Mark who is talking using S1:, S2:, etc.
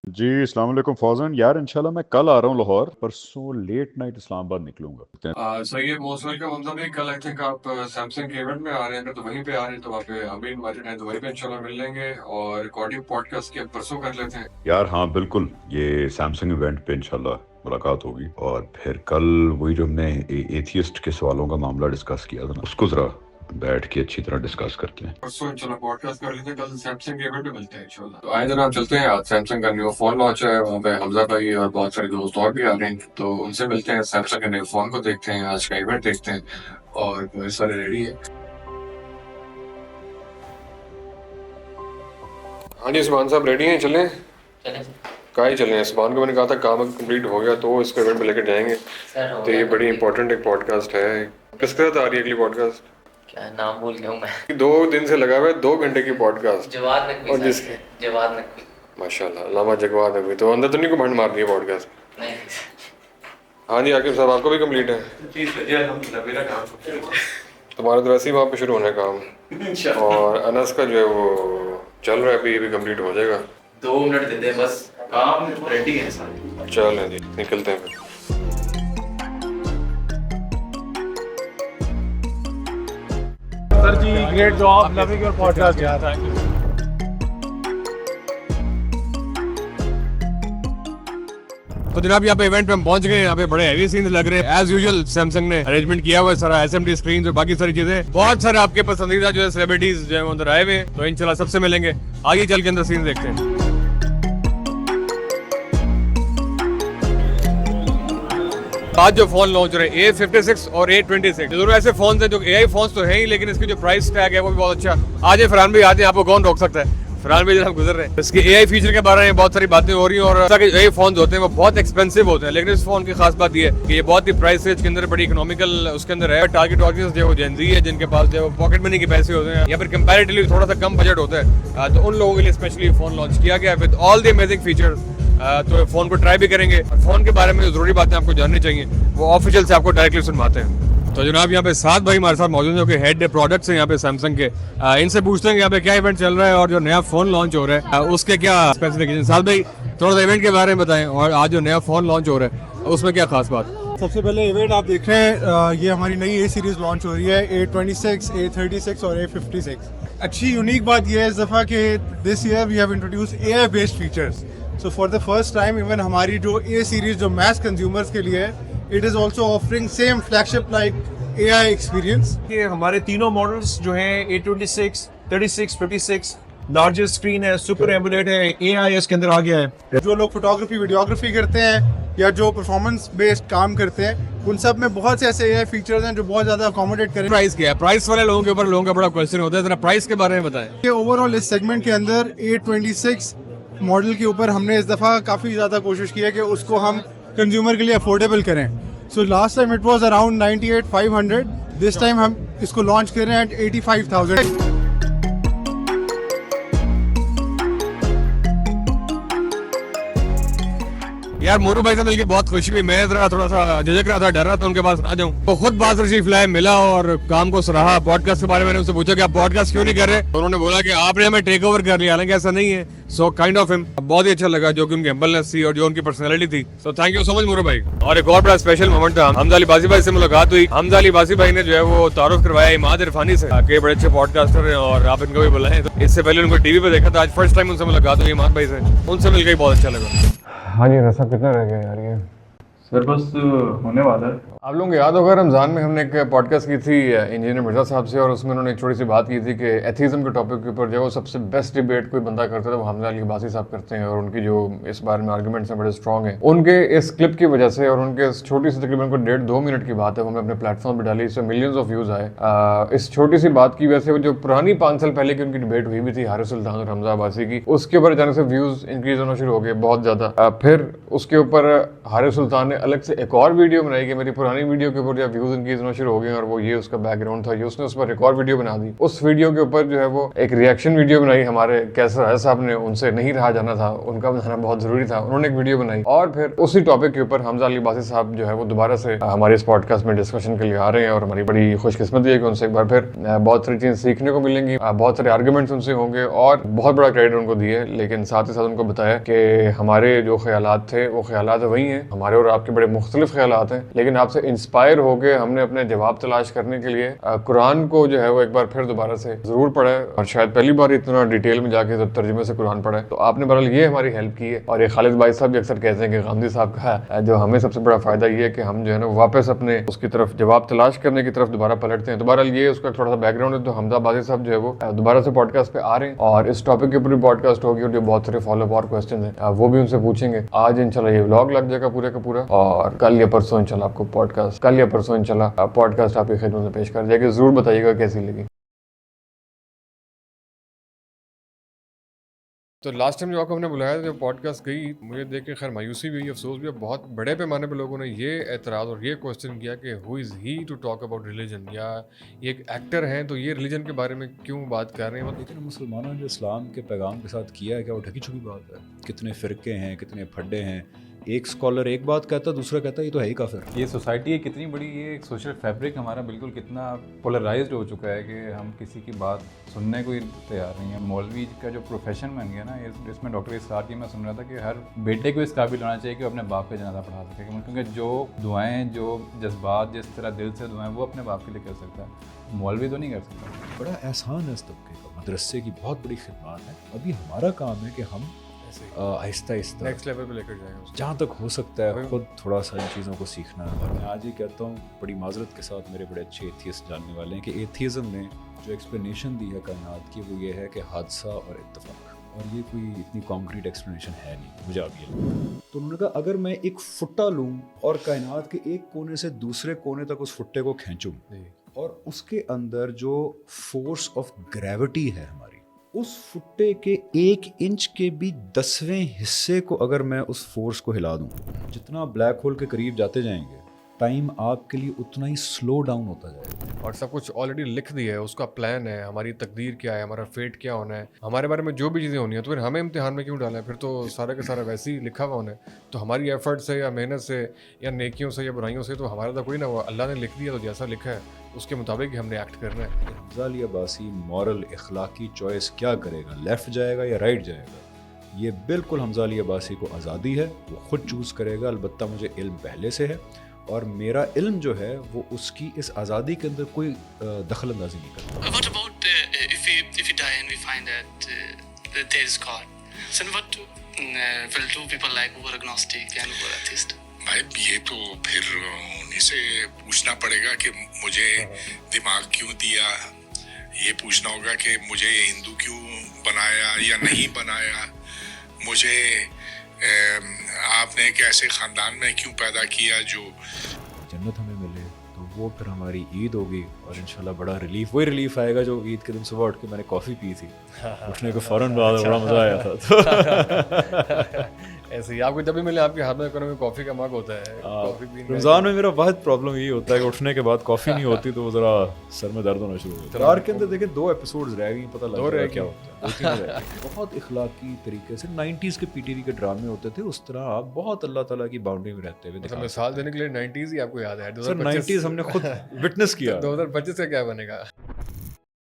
S1: जी अस्सलाम वालेकुम फौजन यार, इंशाल्लाह मैं कल आ रहा हूँ लाहौर। परसों लेट नाइट इस्लामाबाद निकलूंगा।
S2: सही है, मोस्ट वेलकम। हम सब कल आई थिंक आप सैमसंग के इवेंट में आ रहे हैं, तो वहीं पे आ रहे हैं, तो वहाँ पे हम भी इन्वाइटेड हैं, तो वहीं पे इंशाल्लाह मिल लेंगे और रिकॉर्डिंग पॉडकास्ट की हम परसों कर लेते हैं।
S1: यार हाँ बिल्कुल, ये सैमसंग इवेंट पे इंशाल्लाह मुलाकात होगी। और फिर कल वही जो हमने एथियस्ट के सवालों का मामला डिस्कस किया था ना, उसको जरा बैठ के अच्छी तरह डिस्कस करते हैं।
S2: परसों इंशाल्लाह पॉडकास्ट कर लेते हैं, कल सैमसंग के इवेंट में मिलते हैं इंशाल्लाह। तो आए जनाब, चलते हैं। आज सैमसंग का न्यू फोन लॉन्च है, वहाँ पे हमजा भाई और बहुत सारे दोस्त और भी आ रहे हैं, तो उनसे मिलते हैं, सैमसंग के न्यू फोन को देखते हैं, आज का इवेंट देखते हैं और बहुत सारे रेडी है। हाँ जी, सुभान साहब रेडी हैं, चलें?
S3: चलें
S2: कहाँ ही चले हैं? सुभान को मैंने कहा था काम कंप्लीट हो गया तो इसको इवेंट में लेकर जाएंगे।
S3: सर, हो
S2: तो ये
S3: गया
S2: बड़ी
S3: complete।
S2: इंपॉर्टेंट एक पॉडकास्ट है। किसके साथ आ रही है अगली पॉडकास्ट?
S3: क्या नाम भूल गया हूँ मैं।
S2: 2 दिन से लगा हुआ है, 2 घंटे की पॉडकास्ट।
S3: जवाद नकवी
S2: और
S3: सर,
S2: जिसके
S3: जवाद नकवी।
S2: माशाल्लाह अल्लामा जगवाद नकवी, तो अंदर तो नहीं को भंड मार रही है पॉडकास्ट?
S3: नहीं
S2: हाँ जी आकिब साहब, आपको भी कंप्लीट है?
S4: जी सर, अल्हम्दुलिल्लाह मेरा काम
S2: तुम्हारा तो वैसे ही वहाँ पे शुरू होना है काम, और अनस का जो है वो चल रहा है, अभी अभी कंप्लीट हो जाएगा।
S4: 2 मिनट दे दे बस, काम रेडी है सारे।
S2: चलें जी, निकलते हैं फिर।
S5: सर जी, great job, loving your podcast यार। Thank you.
S6: तो जनाब यहाँ पे इवेंट पे हम पहुंच गए। यहाँ पे बड़े हैवी सीन लग रहे हैं। एज यूजुअल सैमसंग ने अरेंजमेंट किया हुआ है सारा, एसएमडी स्क्रीन और बाकी सारी चीजें। बहुत सारे आपके पसंदीदा जो है सेलिब्रिटीज जो है वो अंदर आए हुए हैं, तो इंशाल्लाह सबसे मिलेंगे। आगे चल के अंदर सीन देखते हैं। आज जो फोन लॉन्च हो रहे हैं A56 और A26, दोनों ऐसे फोन हैं जो AI फोन तो हैं ही, लेकिन इसकी जो प्राइस टैग है वो भी बहुत अच्छा। आज फरहान भाई आते हैं, आपको कौन रोक सकता है? फरहान भाई जनाब गुजर रहे हैं। इसके AI फीचर के बारे में बहुत सारी बातें हो रही हैं, और AI फोन होते हैं वो बहुत एक्सपेंसिव होते हैं, लेकिन इस फोन की खास बात ये है कि ये बहुत ही प्राइस रेंज के अंदर बड़ी इकोनॉमिकल उसके अंदर है। टारगेट ऑडियंस जो जेन ज़ी है, जिनके पास जो पॉकेट मनी के पैसे होते हैं या फिर कंपैरेटिवली थोड़ा सा कम बजट होता है, तो उन लोगों के लिए स्पेशली फोन लॉन्च किया गया with all the amazing features. तो फोन को ट्राई भी करेंगे, और फोन के बारे में जो जरूरी बातें आपको जाननी चाहिए वो ऑफिशियल से आपको डायरेक्टली सुनवाते हैं। तो जनाब यहाँ पे 7 भाई हमारे साथ मौजूद हैं, जो कि हेड प्रोडक्ट्स हैं यहाँ पे सैमसंग के। इनसे पूछते हैं कि यहाँ पे क्या इवेंट चल रहा है और जो नया फोन लॉन्च हो रहा है उसके क्या स्पेसिफिकेशन। 7 भाई थोड़ा सा इवेंट के बारे में बताएं, और आज जो नया फोन लॉन्च हो रहा है उसमें क्या खास बात?
S5: सबसे पहले इवेंट आप देख रहे हैं, ये हमारी नई ए सीरीज लॉन्च हो रही है, A26, A36 और A56। अच्छी यूनिक बात ये है इस दफ़ा कि this year we have introduce AI based features. So for the first time even हमारी जो ए सीरीज जो मैस कंज्यूमर्स के लिए है, it is also offering same flagship like AI experience.
S7: ये हमारे तीनों मॉडल्स जो हैं A26, 36, 56, लार्जेस्ट स्क्रीन है, सुपर एमुलेट है, AI इसके अंदर आ गया है।
S5: जो लोग फोटोग्राफी वीडियोग्राफी करते हैं या जो परफॉर्मेंस बेस्ड काम करते हैं, उन सब में बहुत से ऐसे AI फीचर्स हैं जो बहुत ज़्यादा अकोमोडेट करें।
S6: प्राइस क्या है? प्राइस वाले लोगों के ऊपर लोगों का बड़ा क्वेश्चन होता है, जरा प्राइस के बारे में बताएं।
S5: ये ओवरऑल इस सेगमेंट के अंदर A26 मॉडल के ऊपर हमने इस दफ़ा काफ़ी ज़्यादा कोशिश की है कि उसको हम कंज्यूमर के लिए अफोर्डेबल करें। So last time it was around 98,500, this time हम इसको लॉन्च कर रहे हैं एट 85,000।
S6: यार मोरू भाई से मिलकर बहुत खुशी हुई। मैं जरा थोड़ा सा झिझक रहा था, डर रहा था उनके पास आ जाऊं, तो खुद बात रिसीव लाए, मिला और काम को सराहा। पॉडकास्ट के बारे में मैंने उनसे पूछा कि आप पॉडकास्ट क्यों नहीं कर रहे, तो उन्होंने बोला कि आपने हमें टेक ओवर कर लिया, हालांकि ऐसा नहीं है। सो काइंड ऑफ हिम, बहुत ही अच्छा लगा जो कि उनकी हम्बलनेस थी और जो उनकी पर्सनैलिटी थी। So thank you so much Moru भाई। और एक और बड़ा स्पेशल मोमेंट था, हमजा अली बासी भाई से मुलाकात हुई। हमजा अली बासी भाई ने जो है वो तारुफ करवाया इमाद इरफानी से, के बड़े अच्छे पॉडकास्टर हैं और आप इनको भी बुलाएं। तो इससे पहले उनको टीवी पे देखा था, आज फर्स्ट टाइम उनसे मुलाकात हुई इमाद भाई से, उनसे मिलकर बहुत अच्छा लगा।
S2: हाँ जी रसा, कितना रह गया यार ये?
S4: सर बस होने वाला है।
S2: आप लोगों को याद होगा रमज़ान में हमने एक पॉडकास्ट की थी इंजीनियर मिर्ज़ा साहब से, और उसमें उन्होंने एक छोटी सी बात की थी कि एथीज़म के टॉपिक के ऊपर जो वो सबसे बेस्ट डिबेट कोई बंदा करता था वो हमजा अली बासी साहब करते हैं, और उनकी जो इस बारे में आर्गूमेंट्स हैं बड़े स्ट्रॉन्ग हैं। उनके इस क्लिप की वजह से और उनके इस छोटी सी तकरीबन को 1.5-2 मिनट की बात है, वो हमने अपने प्लेटफॉर्म पर डाली, इससे मिलियंस ऑफ व्यूज़ आए। इस छोटी सी बात की वजह से वो जो पुरानी 5 साल पहले की उनकी डिबेट हुई भी थी हारिस सुल्तान और हमजा अब्बासी की, उसके ऊपर जाने से व्यूज़ इंक्रीज होना शुरू हो गए बहुत ज़्यादा। फिर उसके ऊपर हारिस सुल्तान ने अलग से एक और वीडियो बनाई कि मेरी पुरानी वीडियो के ऊपर जब व्यूज इनकी इतना शुरू हो गए और वो ये उसका बैकग्राउंड था, ये उसने उस पर एक और वीडियो बना दी। उस वीडियो के ऊपर जो है वो एक रिएक्शन वीडियो बनाई हमारे कैसर राजा साहब ने, उनसे नहीं रहा जाना था, उनका बनाना बहुत जरूरी था, उन्होंने एक वीडियो बनाई। और फिर उसी टॉपिक के ऊपर हमजा अली अब्बासी साहब जो है वो दोबारा से हमारे इस पॉडकास्ट में डिस्कशन के लिए आ रहे हैं और हमारी बड़ी खुशकिस्मती है कि उनसे एक बार फिर बहुत सारी चीजें सीखने को मिलेंगी, बहुत सारे आर्गुमेंट्स उनसे होंगे और बहुत बड़ा क्रेडिट उनको दिए, लेकिन साथ ही साथ उनको बताया कि हमारे जो ख्यालात थे वो ख्यालात वही हैं, हमारे और आपके बड़े मुख्तलिफ ख्यालात हैं, लेकिन आपसे इंस्पायर होकर हमने अपने जवाब तलाश करने के लिए कुरान को जो है वो एक बार फिर दोबारा से जरूर पढ़ा है और शायद पहली बार इतना डिटेल में जाके तर्जुमे से कुरान पढ़ा है। तो आपने बहरहाल ये हमारी हेल्प की है। और ये खालिद भाई साहब भी अक्सर कहते हैं कि गांधी साहब का जो हमें सबसे बड़ा फायदा ये है कि हम जो है ना वापस अपने उसकी तरफ जवाब तलाश करने की तरफ दोबारा पलटते हैं। तो बहरहाल ये उसका थोड़ा सा बैकग्राउंड है। तो हमजा अब्बासी साहब जो है वो दोबारा से पॉडकास्ट पे आ रहे हैं और इस टॉपिक के ऊपर भी पॉडकास्ट होगी और जो बहुत सारे फॉलोअप और क्वेश्चन है वो भी उनसे पूछेंगे। आज इंशाल्लाह ये व्लॉग लग जाएगा पूरे का पूरा और कल या परसों इंशाल्लाह आपको पॉडकास्ट आपकी खिदमत में पेश कर जाएगी। जरूर बताइएगा कैसी लगी।
S6: तो लास्ट टाइम जो आपको हमने बुलाया था, जब पॉडकास्ट गई, मुझे देख के खैर मायूसी भी हुई, अफसोस भी हुआ। बहुत बड़े पैमाने पे लोगों ने ये एतराज़ और ये क्वेश्चन किया कि who is he to talk about religion, या ये एक एक्टर हैं तो ये रिलीजन के बारे में क्यों बात कर रहे हैं।
S8: लेकिन मुसलमानों ने जो इस्लाम के पैगाम के साथ किया है, क्या वो ढकी छुपी बात है? कितने फ़िरके हैं, कितने फड्डे हैं, एक स्कॉलर एक बात कहता है, दूसरा कहता है ये तो है ही काफिर।
S9: ये सोसाइटी है कितनी बड़ी, ये एक सोशल फैब्रिक हमारा बिल्कुल कितना पोलराइज्ड हो चुका है कि हम किसी की बात सुनने को ही तैयार नहीं है। मौलवी का जो प्रोफेशन बन गया ना, इसमें डॉक्टर इसरार की मैं सुन रहा था कि हर बेटे को इस काबिल होना चाहिए कि वो अपने बाप का जनाजा पढ़ा सके, क्योंकि जो दुआएं, जो जज्बात, जिस तरह दिल से दुआएं वो अपने बाप के लिए कर सकता है, मौलवी तो नहीं कर सकता।
S8: बड़ा एहसान है इस तबके का, मदरसे की बहुत बड़ी खिदमत है। अभी हमारा काम है कि हम आहिस्ता आहिस्ता
S6: नेक्स्ट लेवल पे लेकर जाएंगे,
S8: जहाँ तक हो सकता है खुद थोड़ा सा इन चीज़ों को सीखना। और मैं आज ही कहता हूँ बड़ी माजरत के साथ, मेरे बड़े अच्छे एथियस्ट जानने वाले हैं, कि एथियज़म ने जो एक्सप्लेनेशन दी है कायनात की, वो ये है कि हादसा और इत्तेफाक, और ये कोई इतनी कॉन्क्रीट एक्सप्लेनेशन है नहीं, मुझे आप ये लगा। तो उन्होंने कहा अगर मैं एक फुट्टा लूँ और कायनात के एक कोने से दूसरे कोने तक उस फुट्टे को खींचूँ और उसके अंदर जो फोर्स ऑफ ग्रेविटी है हमारी, उस फुट्टे के 1 इंच के भी 10वें हिस्से को अगर मैं उस फोर्स को हिला दूं, जितना ब्लैक होल के करीब जाते जाएंगे टाइम आपके लिए उतना ही स्लो डाउन होता जाएगा।
S6: और सब कुछ ऑलरेडी लिख दिया है, उसका प्लान है, हमारी तकदीर क्या है, हमारा फेट क्या होना है, हमारे बारे में जो भी चीज़ें होनी है, तो फिर हमें इम्तिहान में क्यों डाला है? फिर तो सारा का सारा वैसे ही लिखा हुआ होना है। तो हमारी एफर्ट से या मेहनत से या नेकियों से या बुराइयों से तो हमारा तो कोई ना हुआ, अल्लाह ने लिख दिया, तो जैसा लिखा है उसके मुताबिक हमने एक्ट करना है।
S8: हमजा अली अब्बासी मॉरल इखलाकी चॉइस क्या करेगा, लेफ़्ट जाएगा या राइट जाएगा, ये बिल्कुल हमजा अली अब्बासी को आज़ादी है, वो खुद चूज़ करेगा। अलबत्ता मुझे इल्म पहले से है और मेरा इल्म जो है वो उसकी इस आज़ादी के अंदर कोई दखल अंदाजी नहीं करता।
S10: What about if we die and we find that there is God? So what will do people like who are agnostic and who are atheist?
S11: भाई ये तो फिर उन्हीं से पूछना पड़ेगा कि मुझे दिमाग क्यों दिया, ये पूछना होगा कि मुझे हिंदू क्यों बनाया या नहीं बनाया, मुझे आपने एक ऐसे ख़ानदान में क्यों पैदा किया जो
S8: जन्नत हमें मिले, तो वो फिर हमारी ईद होगी और इंशाल्लाह बड़ा रिलीफ, वही रिलीफ आएगा जो ईद के दिन सुबह उठ के मैंने कॉफ़ी पी थी, उठने के फ़ौरन बाद बड़ा मज़ा आया था।
S6: ऐसे ही आपको जब भी मिले आपके हाथ में कॉफ़ी का मग होता है।
S8: रमज़ान में मेरा वाहिद प्रॉब्लम ये होता है कि उठने के बाद कॉफ़ी नहीं होती तो ज़रा सर में दर्द होना शुरू हो जाता है। यार के अंदर देखें 2 एपिसोड्स रह गई, पता लग रहा है क्या होता है। बहुत इखलाकी तरीके से 90s के पीटीवी के ड्रामे होते थे, उस तरह आप बहुत अल्लाह ताला की बाउंड्री में रहते हुए
S6: मिसाल देने के लिए 90s ही आपको याद है?
S8: 90s हमने खुद विटनेस किया।
S6: 2025 का क्या बनेगा?